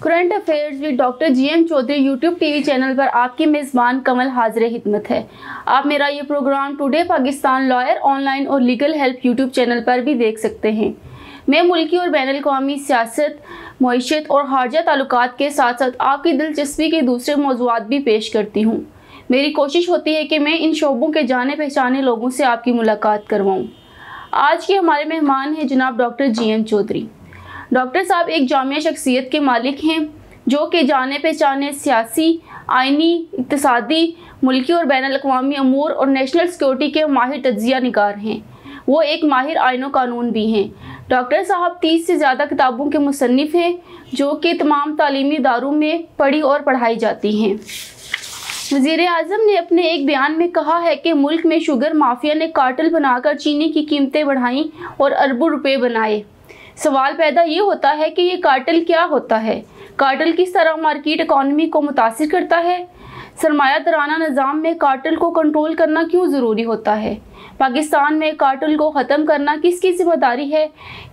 Current affairs with doctor GM Chaudhary YouTube TV channel पर आपकी मेज़बान कमल हाजिर हिदमत है। आप मेरा ये program today Pakistan lawyer online और लीगल हेल्प यूट्यूब चैनल पर भी देख सकते हैं। मैं मुल्की और बैनुल-अक़वामी सियासत, मईशत और खारजा ताल्लुकात के साथ साथ आपकी दिलचस्पी के दूसरे मौज़ूआत भी पेश करती हूँ। मेरी कोशिश होती है कि मैं इन शोबों के जाने पहचाने लोगों से आपकी मुलाकात करवाऊँ। आज के हमारे मेहमान हैं जनाब डॉक्टर GM चौधरी। डॉक्टर साहब एक जामिया शख्सियत के मालिक हैं जो कि जाने पहचाने सियासी, आइनी, इक़्तिसादी, मुल्की और बैनुल-अक़वामी अमूर और नेशनल सिक्योरिटी के माहिर तज्ज़िया निगार हैं। वो एक माहिर आइन व कानून भी हैं। डॉक्टर साहब 30 से ज़्यादा किताबों के मुसन्निफ़ हैं जो कि तमाम तालीमी इदारों में पढ़ी और पढ़ाई जाती हैं। वज़ीर आज़म ने अपने एक बयान में कहा है कि मुल्क में शुगर माफिया ने कार्टेल बनाकर चीनी की कीमतें बढ़ाईं और अरबों रुपए बनाए। सवाल पैदा ये होता है कि ये कार्टेल क्या होता है? कार्टेल किस तरह मार्केट इकॉनमी को मुतासिर करता है? सरमायादाराना निज़ाम में कार्टेल को कंट्रोल करना क्यों ज़रूरी होता है? पाकिस्तान में कार्टेल को ख़त्म करना किसकी ज़िम्मेदारी है?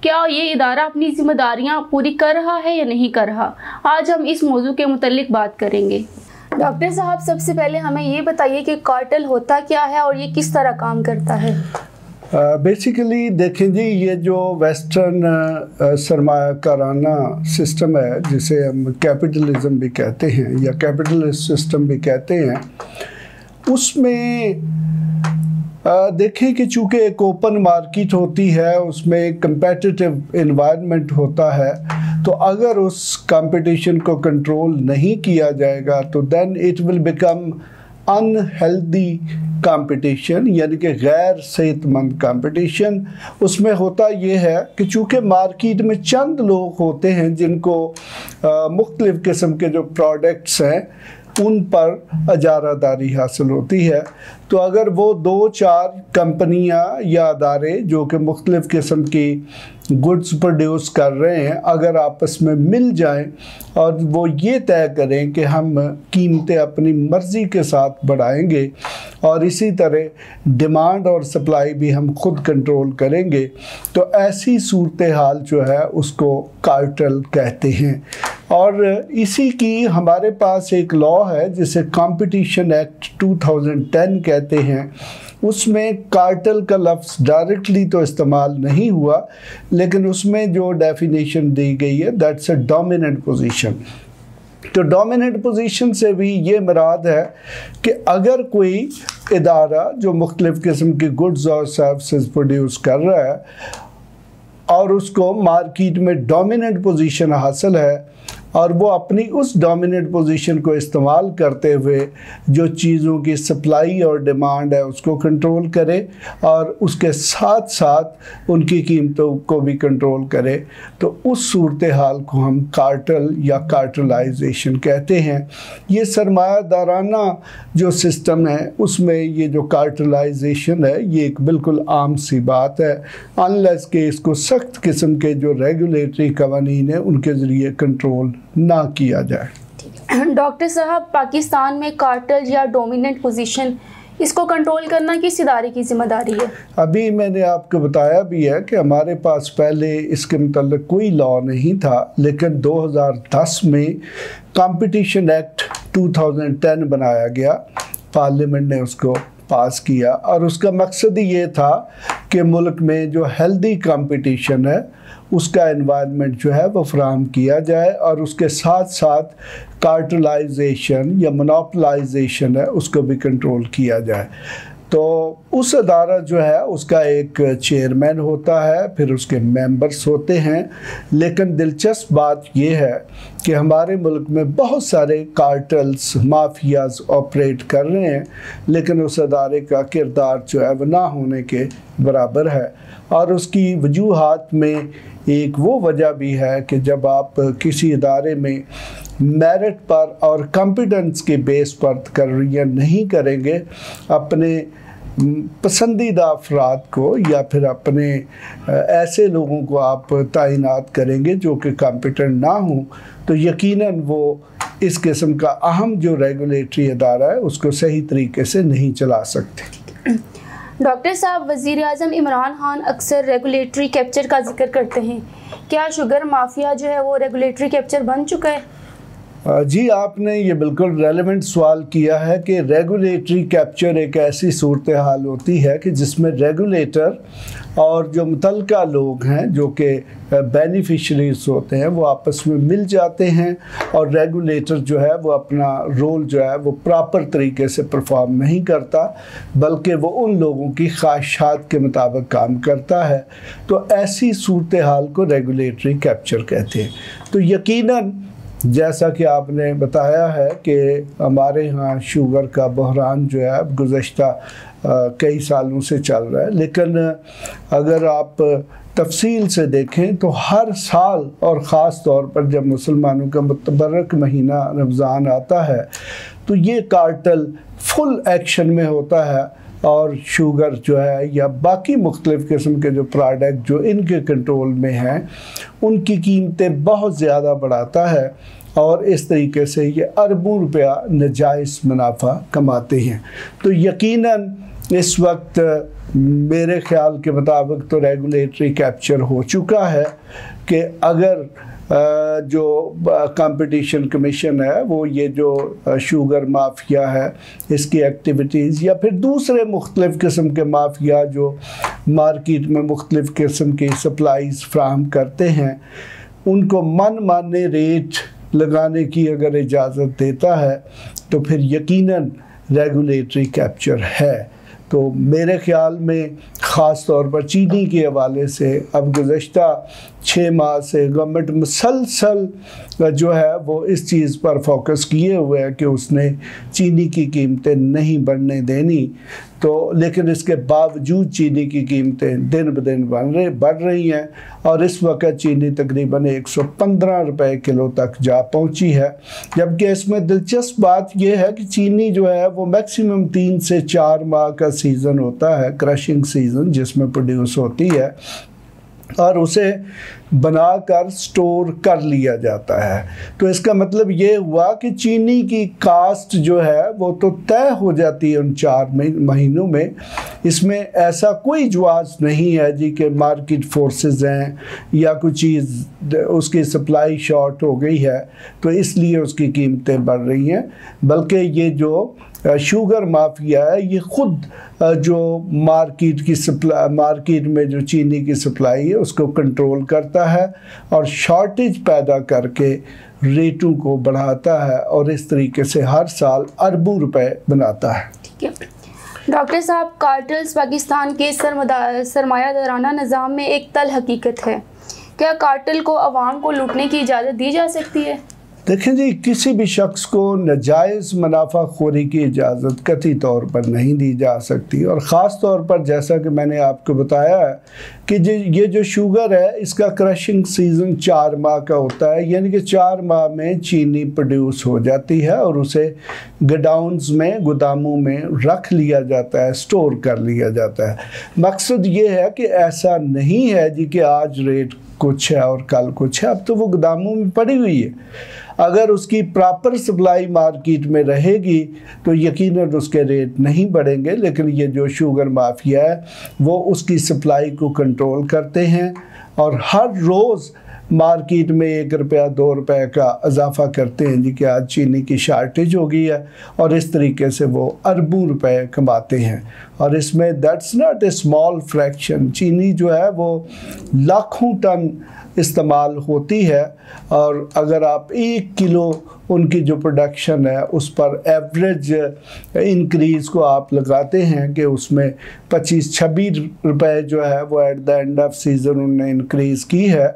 क्या ये इदारा अपनी ज़िम्मेदारियाँ पूरी कर रहा है या नहीं कर रहा? आज हम इस मौजू के मुतल्लिक बात करेंगे। डॉक्टर साहब, सबसे पहले हमें ये बताइए कि कार्टेल होता क्या है और ये किस तरह काम करता है? बेसिकली देखें जी, ये जो वेस्टर्न सरमायाकाराना सिस्टम है जिसे हम कैपिटलिज्म भी कहते हैं या कैपिटलिस्ट सिस्टम भी कहते हैं, उसमें देखें कि चूँकि एक ओपन मार्केट होती है, उसमें एक कंपेटिटिव एनवायरनमेंट होता है, तो अगर उस कंपटीशन को कंट्रोल नहीं किया जाएगा तो then it will become unhealthy competition, यानी कि गैर सेहतमंद कंपटीशन। उसमें होता ये है कि चूँकि मार्केट में चंद लोग होते हैं जिनको मुख्तलिफ़ किस्म के जो प्रोडक्ट्स हैं उन पर अजारादारी हासिल होती है, तो अगर वो 2-4 कंपनियां या अदारे जो कि मुख्तलिफ़ किस्म की गुड्स प्रोड्यूस कर रहे हैं, अगर आपस में मिल जाएं और वो ये तय करें कि हम कीमतें अपनी मर्ज़ी के साथ बढ़ाएंगे और इसी तरह डिमांड और सप्लाई भी हम खुद कंट्रोल करेंगे, तो ऐसी सूरत हाल जो है उसको कार्टेल कहते हैं। और इसी की हमारे पास एक लॉ है जिसे कंपटीशन एक्ट 2010 कहते हैं। उसमें कार्टेल का लफ्ज़ डायरेक्टली तो इस्तेमाल नहीं हुआ, लेकिन उसमें जो डेफिनेशन दी गई है दैट्स अ डोमिनेंट पोजीशन। तो डोमिनेंट पोजीशन से भी ये मुराद है कि अगर कोई इदारा जो मुख्तलिफ़ किस्म की गुड्स और सर्विसेज प्रोड्यूस कर रहा है और उसको मार्केट में डोमिनेंट पोजीशन हासिल है और वो अपनी उस डोमिनेंट पोजीशन को इस्तेमाल करते हुए जो चीज़ों की सप्लाई और डिमांड है उसको कंट्रोल करे और उसके साथ साथ उनकी कीमतों को भी कंट्रोल करे, तो उस सूरत हाल को हम कार्टेल या कार्टेलाइजेशन कहते हैं। ये सरमायादाराना जो सिस्टम है उसमें ये जो कार्टेलाइजेशन है ये एक बिल्कुल आम सी बात है, अनलेस के इसको सख्त किस्म के जो रेगुलेटरी कवानीन है उनके ज़रिए कंट्रोल ना किया जाए। डॉक्टर साहब, पाकिस्तान में कार्टेल या डोमिनेंट पोजीशन इसको कंट्रोल करना किस इदारे की जिम्मेदारी है? अभी मैंने आपको बताया भी है कि हमारे पास पहले इसके मतलब कोई लॉ नहीं था, लेकिन 2010 में कंपटीशन एक्ट 2010 बनाया गया, पार्लियामेंट ने उसको पास किया और उसका मकसद ही ये था कि मुल्क में जो हेल्दी कंपटीशन है उसका एनवायरनमेंट जो है वो फराहम किया जाए और उसके साथ साथ कार्टेलाइजेशन या मोनोपोलाइजेशन है उसको भी कंट्रोल किया जाए। तो उस अदारा जो है उसका एक चेयरमैन होता है, फिर उसके मेंबर्स होते हैं, लेकिन दिलचस्प बात यह है कि हमारे मुल्क में बहुत सारे कार्टेल्स, माफियाज ऑपरेट कर रहे हैं, लेकिन उस अदारे का किरदार जो है वह ना होने के बराबर है। और उसकी वजूहात में एक वो वजह भी है कि जब आप किसी इदारे में मेरिट पर और कॉम्पिटेंस के बेस पर तकर्रियाँ नहीं करेंगे, अपने पसंदीदा अफराद को या फिर अपने ऐसे लोगों को आप तैनात करेंगे जो कि कॉम्पिटेंट ना हों, तो यकीनन वो इस किस्म का अहम जो रेगुलेटरी अदारा है उसको सही तरीके से नहीं चला सकते। डॉक्टर साहब, वज़ीर आज़म इमरान खान अक्सर रेगुलेटरी कैप्चर का जिक्र करते हैं। क्या शुगर माफिया जो है वो रेगुलेटरी कैप्चर बन चुका है? जी, आपने ये बिल्कुल रेलेवेंट सवाल किया है कि रेगुलेटरी कैप्चर एक ऐसी सूरत हाल होती है कि जिसमें रेगुलेटर और जो मुतल्लिका लोग हैं जो कि बेनिफिशरीज होते हैं वो आपस में मिल जाते हैं और रेगुलेटर जो है वो अपना रोल जो है वो प्रॉपर तरीके से परफॉर्म नहीं करता, बल्कि वो उन लोगों की ख्वाहिशात के मुताबिक काम करता है। तो ऐसी सूरत हाल को रेगुलेटरी कैप्चर कहते हैं। तो यकीनन जैसा कि आपने बताया है कि हमारे यहाँ शुगर का बहरान जो है गुज़श्ता कई सालों से चल रहा है, लेकिन अगर आप तफसील से देखें तो हर साल और ख़ास तौर पर जब मुसलमानों का मुतबरक महीना रमज़ान आता है तो ये कार्टेल फुल एक्शन में होता है और शुगर जो है या बाकी मुख्तलिफ़ किस्म के जो प्रोडक्ट जो इनके कंट्रोल में हैं उनकी कीमतें बहुत ज़्यादा बढ़ाता है और इस तरीके से ये अरबों रुपया नाजायज़ मुनाफा कमाते हैं। तो यकीनन इस वक्त मेरे ख्याल के मुताबिक तो रेगुलेटरी कैप्चर हो चुका है कि अगर जो कंपटीशन कमीशन है वो ये जो शुगर माफिया है इसकी एक्टिविटीज़ या फिर दूसरे मुख्तलिफ़ किस्म के माफिया जो मार्केट में मुख्तलिफ़ किस्म की सप्लाईज़ फ्राहम करते हैं उनको मन माने रेट लगाने की अगर इजाज़त देता है तो फिर यकीनन रेगुलेटरी कैप्चर है। तो मेरे ख्याल में ख़ास तौर पर चीनी के हवाले से अब गुज़श्ता 6 माह से गवर्नमेंट मुसलसल जो है वो इस चीज़ पर फोकस किए हुए है कि उसने चीनी की कीमतें नहीं बढ़ने देनी। तो लेकिन इसके बावजूद चीनी की कीमतें दिन ब दिन बढ़ रही हैं और इस वक्त चीनी तकरीबन 115 रुपए किलो तक जा पहुंची है। जबकि इसमें दिलचस्प बात यह है कि चीनी जो है वो मैक्सिमम 3 से 4 माह का सीज़न होता है, क्रशिंग सीज़न जिसमें प्रोड्यूस होती है और उसे बनाकर स्टोर कर लिया जाता है। तो इसका मतलब ये हुआ कि चीनी की कास्ट जो है वो तो तय हो जाती है उन 4 महीनों में। इसमें ऐसा कोई जवाब नहीं है जी कि मार्केट फोर्सेस हैं या कुछ चीज़ उसकी सप्लाई शॉर्ट हो गई है तो इसलिए उसकी कीमतें बढ़ रही हैं, बल्कि ये जो शुगर माफिया है ये ख़ुद जो मार्केट में जो चीनी की सप्लाई है उसको कंट्रोल करता है और शॉर्टेज पैदा करके रेटों को बढ़ाता है और इस तरीके से हर साल अरबों रुपए बनाता है। ठीक है डॉक्टर साहब, कार्टेल्स पाकिस्तान के सरमायादाराना निज़ाम में एक तल हकीकत है। क्या कार्टेल को अवाम को लूटने की इजाज़त दी जा सकती है? देखें जी, किसी भी शख्स को नाजायज़ मुनाफाखोरी की इजाज़त कतई तौर पर नहीं दी जा सकती और ख़ास तौर पर जैसा कि मैंने आपको बताया है कि ये जो शुगर है इसका क्रशिंग सीज़न 4 माह का होता है, यानी कि 4 माह में चीनी प्रोड्यूस हो जाती है और उसे गोडाउन्स में गोदामों में रख लिया जाता है, स्टोर कर लिया जाता है। मकसद ये है कि ऐसा नहीं है जी कि आज रेट कुछ है और कल कुछ है, अब तो वो गोदामों में पड़ी हुई है। अगर उसकी प्रॉपर सप्लाई मार्केट में रहेगी तो यकीनन उसके रेट नहीं बढ़ेंगे, लेकिन ये जो शुगर माफिया है वो उसकी सप्लाई को कंट्रोल करते हैं और हर रोज़ मार्केट में 1 रुपया 2 रुपए का इजाफा करते हैं जी कि आज चीनी की शार्टेज हो गई है और इस तरीके से वो अरबों रुपए कमाते हैं। और इसमें that's not a small fraction, चीनी जो है वो लाखों टन इस्तेमाल होती है और अगर आप 1 किलो उनकी जो प्रोडक्शन है उस पर एवरेज इंक्रीज़ को आप लगाते हैं कि उसमें 25-26 रुपए जो है वो at the end of season उन्होंने इंक्रीज़ की है,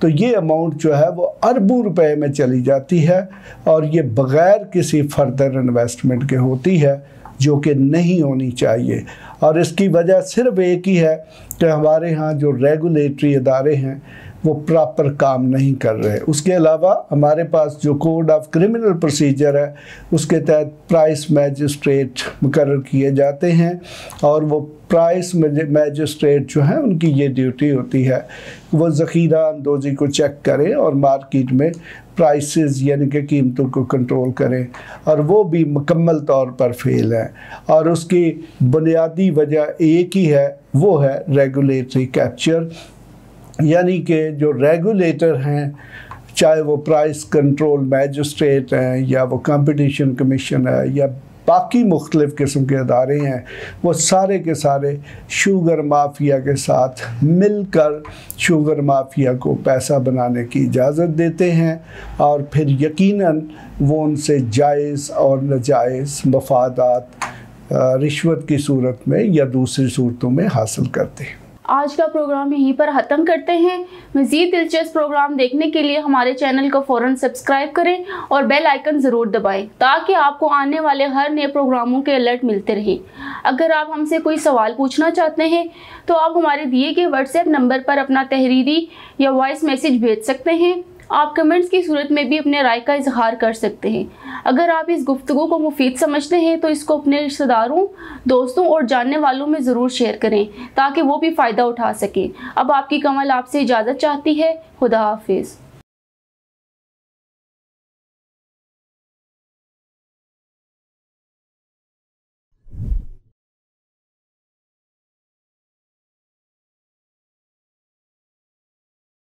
तो ये अमाउंट जो है वो अरबों रुपए में चली जाती है और ये बग़ैर किसी फर्दर इन्वेस्टमेंट के होती है जो कि नहीं होनी चाहिए। और इसकी वजह सिर्फ एक ही है कि हमारे यहाँ जो रेगुलेटरी इदारे हैं वो प्रॉपर काम नहीं कर रहे। उसके अलावा हमारे पास जो कोड ऑफ क्रिमिनल प्रोसीजर है उसके तहत प्राइस मैजिस्ट्रेट मुकर्रर किए जाते हैं और वो प्राइस मैजिस्ट्रेट जो है उनकी ये ड्यूटी होती है वो ज़ख़ीरा अंदोज़ी को चेक करें और मार्केट में प्राइसेस यानी कि कीमतों को कंट्रोल करें, और वो भी मुकम्मल तौर पर फेल है। और उसकी बुनियादी वजह एक ही है, वो है रेगुलेटरी कैप्चर, यानी कि जो रेगुलेटर हैं चाहे वो प्राइस कंट्रोल मैजिस्ट्रेट हैं या वो कंपटीशन कमीशन है या बाकी मुख्तलिफ़ किस्म के अदारे हैं, वो सारे के सारे शुगर माफिया के साथ मिलकर शुगर माफिया को पैसा बनाने की इजाज़त देते हैं और फिर यकीनन वो उनसे जायज़ और नाजायज़ मफादात रिश्वत की सूरत में या दूसरी सूरतों में हासिल करते हैं। आज का प्रोग्राम यहीं पर ख़त्म करते हैं। मज़ीद दिलचस्प प्रोग्राम देखने के लिए हमारे चैनल को फ़ौरन सब्सक्राइब करें और बेल आइकन ज़रूर दबाएं ताकि आपको आने वाले हर नए प्रोग्रामों के अलर्ट मिलते रहें। अगर आप हमसे कोई सवाल पूछना चाहते हैं तो आप हमारे दिए गए व्हाट्सएप नंबर पर अपना तहरीरी या वॉइस मैसेज भेज सकते हैं। आप कमेंट्स की सूरत में भी अपने राय का इजहार कर सकते हैं। अगर आप इस गुफ्तगू को मुफीद समझते हैं तो इसको अपने रिश्तेदारों, दोस्तों और जानने वालों में ज़रूर शेयर करें ताकि वो भी फ़ायदा उठा सकें। अब आपकी कमल आपसे इजाज़त चाहती है। खुदा हाफिज़।